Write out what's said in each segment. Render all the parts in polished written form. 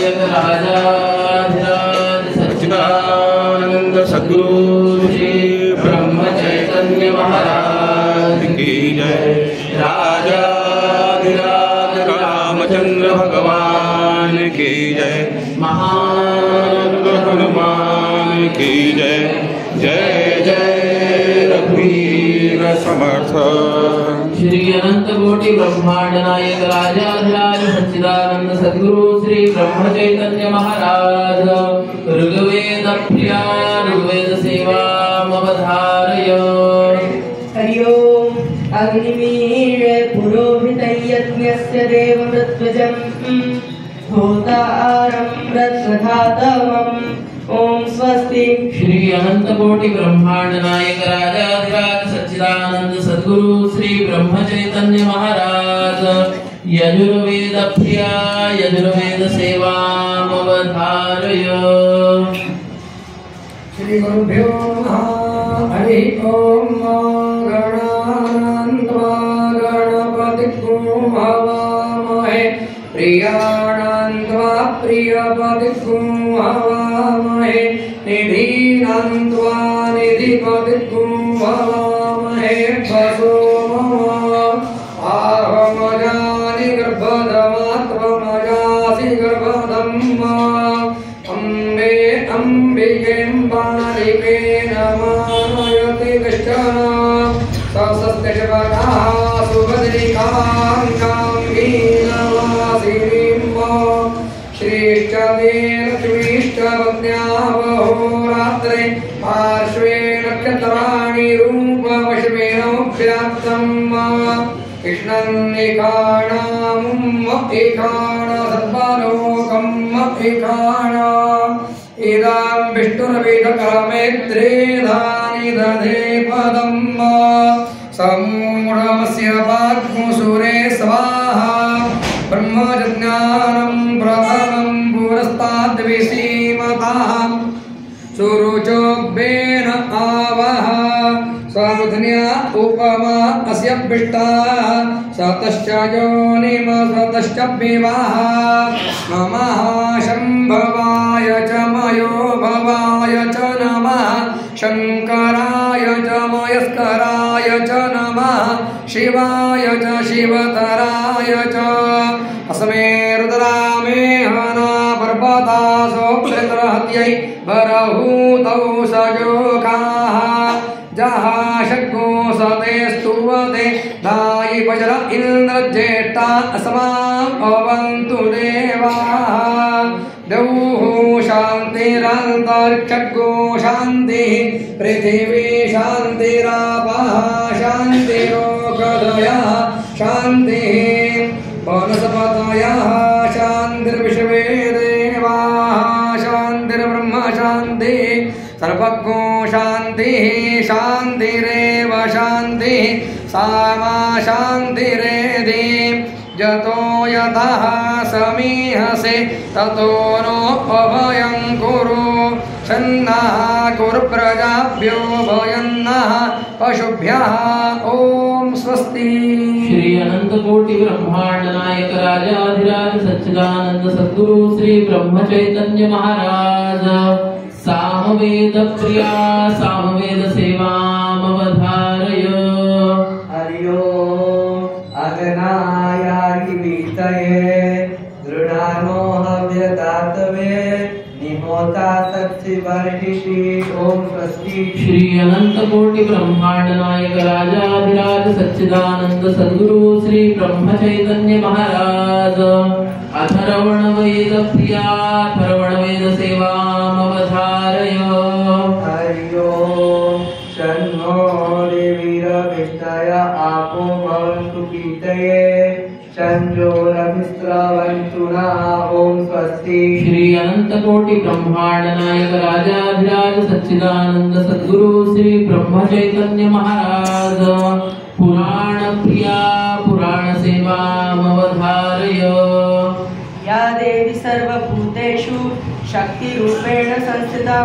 नायक राजाधिराज सच्चिदानंद सद्गुरु श्री ब्रह्म चैतन्य महाराज की जय। राजाधिराज रामचंद्र भगवान की जय। महान हनुमान की जय। जय जय रघुवीर समर्थ। श्री अनंत कोटि ब्रह्मांड नायक राजाधिराज सच्चिदानंद सद्गुरु श्री ब्रह्म चैतन्य महाराज ऋग्वेद प्रिया ऋग्वेद सेवा अवधारय। हरि ओम। अग्निमीळे पुरोहितयज्ञस्य देवमृत्वजम् होतारं प्रधातमम्। ओम स्वस्ति। श्री अनंत कोटि ब्रह्मांड नायक राजाधिराज सच्चिदानंद सद्गुरु श्री ब्रह्म चैतन्य महाराज यजुर्वेद प्रिया यजुर्वेद सेवा अवधारय। श्री गुरुभ्यो नमः। हरि ओम। गणानान्त्वा गणपतिं हवामहे प्रियाणान्त्वा प्रियपतिं हवामहे निधीनान्त्वा निधिपतिं हवामहे वसो मम आहमजानि गर्भधमात्मजासि गर्भधम् अम्बे अम्बिकेम्बालिके नमानयति कश्चन सस्यशवकाः सुभद्रिकाङ्गाङ्गीनवासिनीं श्रेष्ठदेन त्रिष्टवज्ञावहोरात्रे पार्श्वे नक्षत्राणि रूपवशमेनोऽभ्याप्तम् कृष्णन्निखाणामुम् एखाण सद्मलोकम् एखाण इदं विष्णुर्वेदकरमेत्रेधानि दधे पदम् समूढमस्य पाग्मुसुरे स्वाहा ब्रह्मज्ञानं प्रथमं पुरस्ताद्विसीमतः सुरुचोग्बेन आवह समुधन्या उपमा अस्य पिष्टा सतश्च योनिमसतश्च विवाह नमः शम्भवाय च मयो भवाय च नमः शङ्कराय च मयस्कराय च नमः शिवाय च शिवतराय च अस्मे रुद्रामे हना पर्वतासो प्रतरहत्यै बरहूतौ सजोखाः जहाशको सते स्तुवते दायि वज्र इन्द्रज्येष्ठा अस्मान् भवन्तु देवाः द्यौः शान्तिरन्तरिक्षगो शान्तिः पृथिवी शान्तिरापः शान्तिरोषधयः शान्तिः वनस्पतयः शान्तिर्विश्वे देवाः शान्तिर्ब्रह्म शान्तिः सर्वज्ञो शान्तिः शान्तिरेव शान्तिः सामा शान्तिरेधि यतो यतः समीहसे ततो नो अभयं कुरु छन्नः कुरु प्रजाभ्यो भयन्नः पशुभ्यः। ओम स्वस्ति। श्री अनंत कोटि ब्रह्मांड नायक राजाधिराज सच्चिदानंद सद्गुरु श्री ब्रह्म चैतन्य महाराज सामवेद प्रिया सामवेद सेवामवधारय। हरि ओम। अगनायाहि वीतये दृढानो हव्यदातवे निहोता सत्सि वर्षिषि। ओम स्वस्ति। श्री अनंत कोटि ब्रह्मांड नायक राजाधिराज सच्चिदानंद सद्गुरु श्री ब्रह्म चैतन्य महाराज अथर्वण वेद प्रिया अथर्वण वेद सेवामवधारय। हरि ओम। शन्नो देवीरविष्टय आपो भवन्तु पीतये संजोरभिस्रवन्तु नः। ओम स्वस्ति। श्री अनंत कोटि ब्रह्मांड नायक राजाधिराज सच्चिदानंद सद्गुरु श्री ब्रह्म चैतन्य महाराज पुराण प्रिया पुराण सेवामवधारय। या देवी सर्वभूतेषु शक्तिरूपेण संस्थिता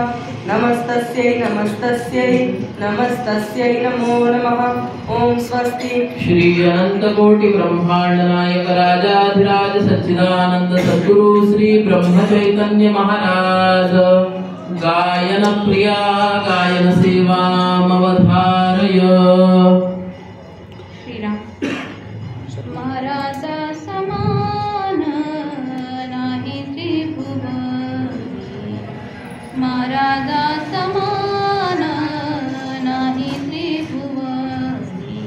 नमस्तस्यै नमस्तस्यै नमस्तस्यै नमो नमः। ओम स्वस्ति। श्री अनंत कोटि ब्रह्मांड नायक राजाधिराज सच्चिदानंद सद्गुरु श्री ब्रह्म चैतन्य महाराज गायन प्रिया गायन सेवामवधारय। श्री राम। महाराजा समान नाही त्रिभुवनी, महाराजा समान नाही त्रिभुवनी,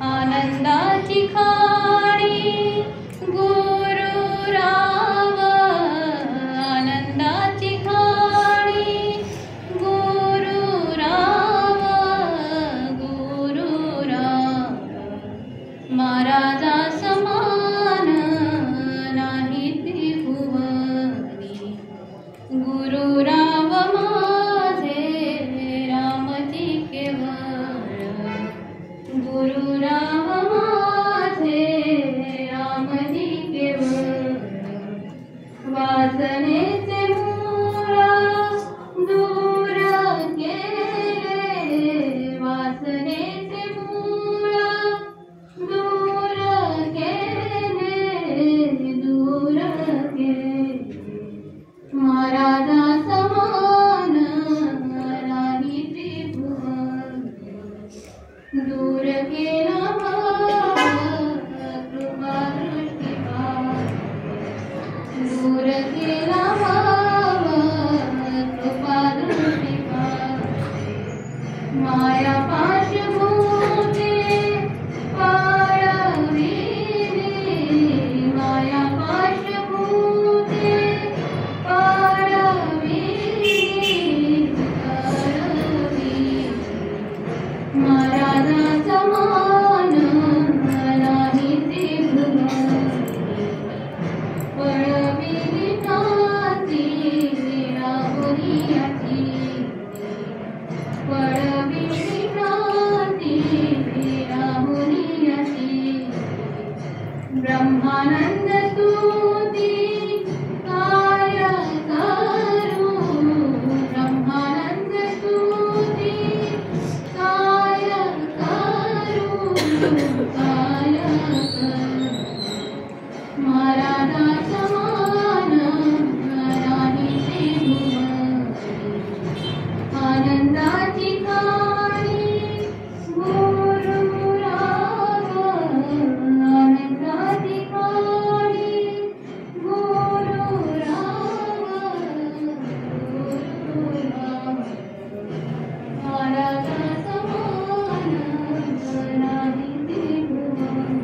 आनंदाची खाणी गुरुराव, आनंदाची खाणी गुरुराव, गुरुराव, महाराजा समान नाही त्रिभुवनी, गुरुराव माझे रामजी केवळ, गुरुराव माझे रामजी केवळ, वासनेचे मूळ दूर गेले, वासनेचे मूळ दूर गेले, दूर गेले, महाराजा समान नाही त्रिभुवनी, दूर गेला भाव कृपा दृष्टिपात, दूर गेला भाव कृपा दृष्टिपात, माया पाशभूते पाळविली, माया पाशभूते पाळविली, पाळविली, महाराजा समान नाही त्रिभुवनी, पळविली नाती राहुरियाची, पळविली नाती राहुरियाची, ब्रह्मानंद स्तुती काय करू, ब्रह्मानंद स्तुती काय करू, काय करू, महाराजा समान नाही त्रिभुवनी, आनंदाची खाणी गुरुराव, आनंदाची खाणी गुरुराव, गुरुराव, महाराजा समान नाही त्रिभुवनी।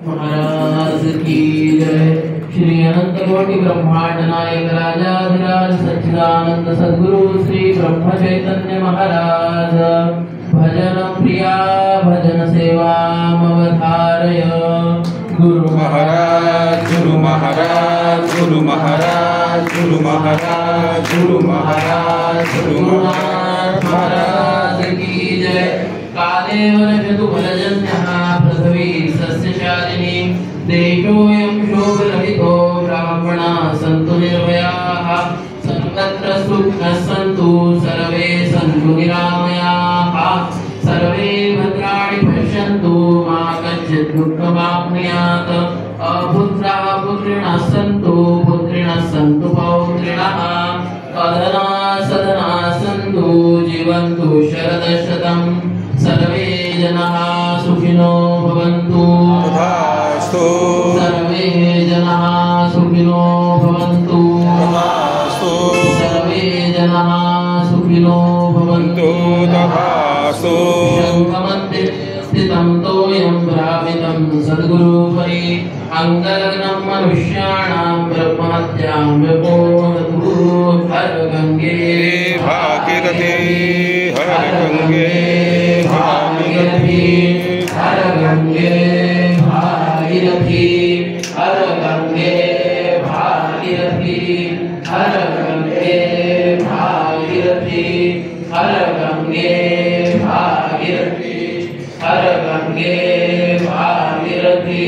महाराज की जय। श्री अनंत कोटि ब्रह्मांड नायक राजाधिराज सच्चिदानंद सद्गुरु श्री ब्रह्म चैतन्य महाराज भजन प्रिया भजन सेवामवधारय। गुरु महाराज गुरु महाराज गुरु महाराज गुरु महाराज गुरु महाराज गुरु महाराज की जय। कालेव रजतु बलजन्यः पृथ्वी सस्यशालिनी, देशोऽयं शोभरहितो ब्राह्मणाः सन्तु निर्भयाः, सर्वत्र सुखः सन्तु सर्वे सन्तु निरामयाः, सर्वे भद्राणि पश्यन्तु मा कश्चित् दुःखमाप्नुयात्, अपुत्राः पुत्रिणः सन्तु पुत्रिणः सन्तु पौत्रिणः, अधनाः सधनाः सन्तु जीवन्तु शरदशतम्, सर्वे जनाः सुखिनो भवन्तु, तथास्तु, सर्वे जनाः सुखिनो भवन्तु, तथास्तु, सर्वे जनाः सुखिनो भवन्तु, तथास्तु, शङ्खमध्ये स्थितं तोयं भ्रामितं सद्गुरुपरि, अङ्गलग्नं मनुष्याणां ब्रह्महत्यां व्यपोहतु, हर गङ्गे भागीरथी हर गंगे भागीरथी, हर गंगे भागीरथी, हर गंगे भागीरथी, हर गंगे भागीरथी, हर गंगे भागीरथी, हर गंगे भागीरथी,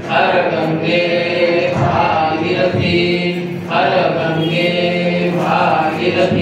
हर गंगे भागीरथी, हर गंगे भागीरथी,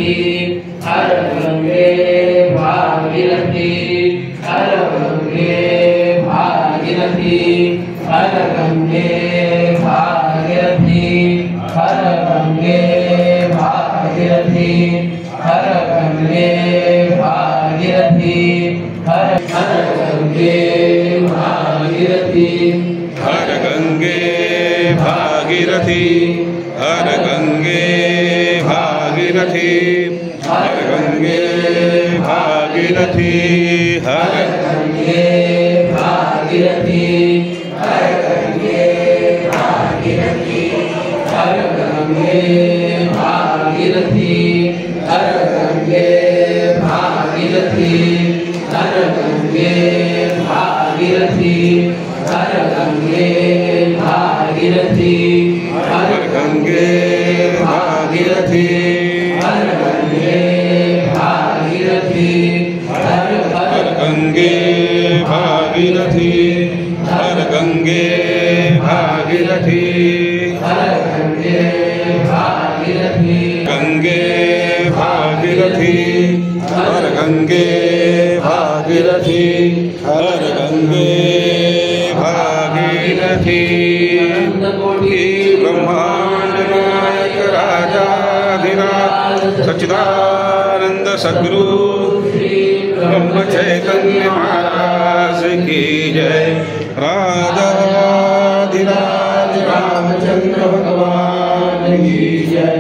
भागीरथी हर गंगे भागीरथी हर गंगे भागीरथी हर गंगे भागीरथी हर गंगे भागीरथी हर गंगे भागीरथी हर गंगे भागीरथी हर गंगे भागीरथी हर गंगे भागीरथी हर गंगे भागीरथी हर गंगे भागीरथी हर गंगे भागीरथी हर गंगे भागीरथी हर गंगे भागीरथी गंगे भागीरथी हर गंगे भागीरथी हर गंगे भागीरथी कोटि ब्रह्मांड नायक राजाधिराज सच्चिदानंद सद्गुरु ब्रह्म चैतन्य महाराज की जय। राधाधिराज रामचंद्र भगवान की जय।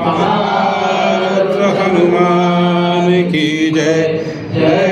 महारुद्र हनुमान की जय। जय